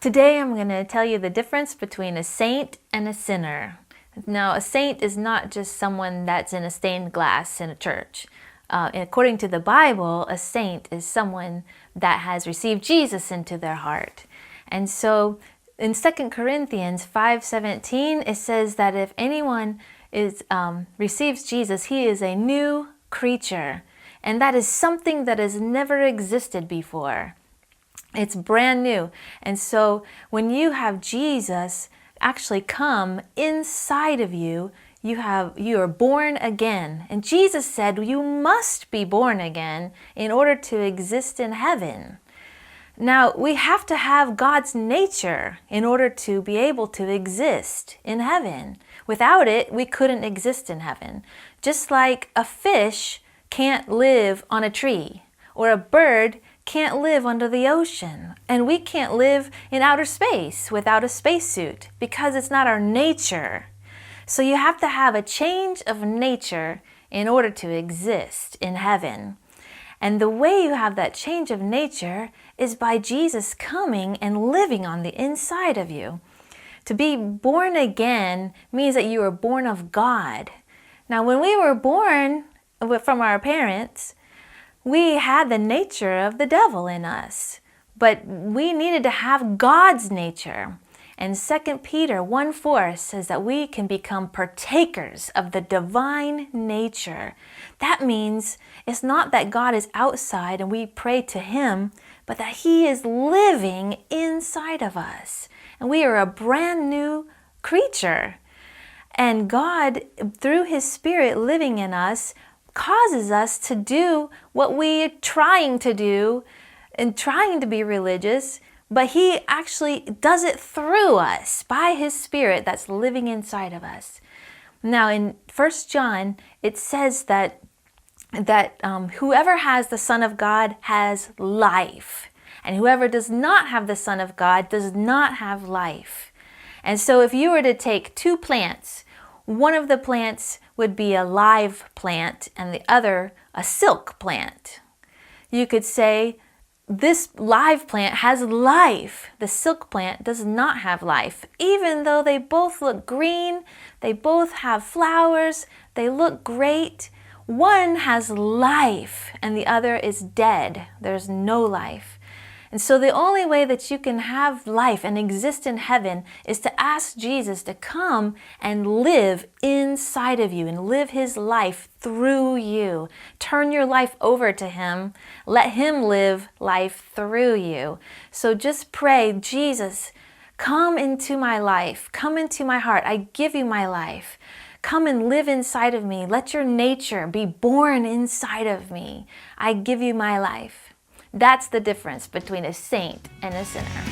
Today I'm going to tell you the difference between a saint and a sinner. Now, a saint is not just someone that's in a stained glass in a church. According to the Bible, a saint is someone that has received Jesus into their heart. And so in 2 Corinthians 5:17, it says that if anyone receives Jesus, he is a new creature. And that is something that has never existed before. It's brand new. And so when you have Jesus actually come inside of you, you are born again. And Jesus said you must be born again in order to exist in heaven. Now, we have to have God's nature in order to be able to exist in heaven. Without it, we couldn't exist in heaven. Just like a fish can't live on a tree, or a bird can't live under the ocean, and we can't live in outer space without a spacesuit because it's not our nature. So you have to have a change of nature in order to exist in heaven. And the way you have that change of nature is by Jesus coming and living on the inside of you. To be born again means that you were born of God. Now, when we were born from our parents, we had the nature of the devil in us, but we needed to have God's nature. And 2 Peter 1:4 says that we can become partakers of the divine nature. That means it's not that God is outside and we pray to Him, but that He is living inside of us. And we are a brand new creature. And God, through His Spirit living in us, causes us to do what we're trying to do and trying to be religious, but He actually does it through us by His Spirit that's living inside of us. Now in 1 John, it says that whoever has the Son of God has life, and whoever does not have the Son of God does not have life. And so if you were to take two plants, one of the plants would be a live plant and the other a silk plant. You could say this live plant has life. The silk plant does not have life. Even though they both look green, they both have flowers, they look great, one has life and the other is dead. There's no life. And so the only way that you can have life and exist in heaven is to ask Jesus to come and live inside of you and live His life through you. Turn your life over to Him. Let Him live life through you. So just pray, Jesus, come into my life. Come into my heart. I give you my life. Come and live inside of me. Let your nature be born inside of me. I give you my life. That's the difference between a saint and a sinner.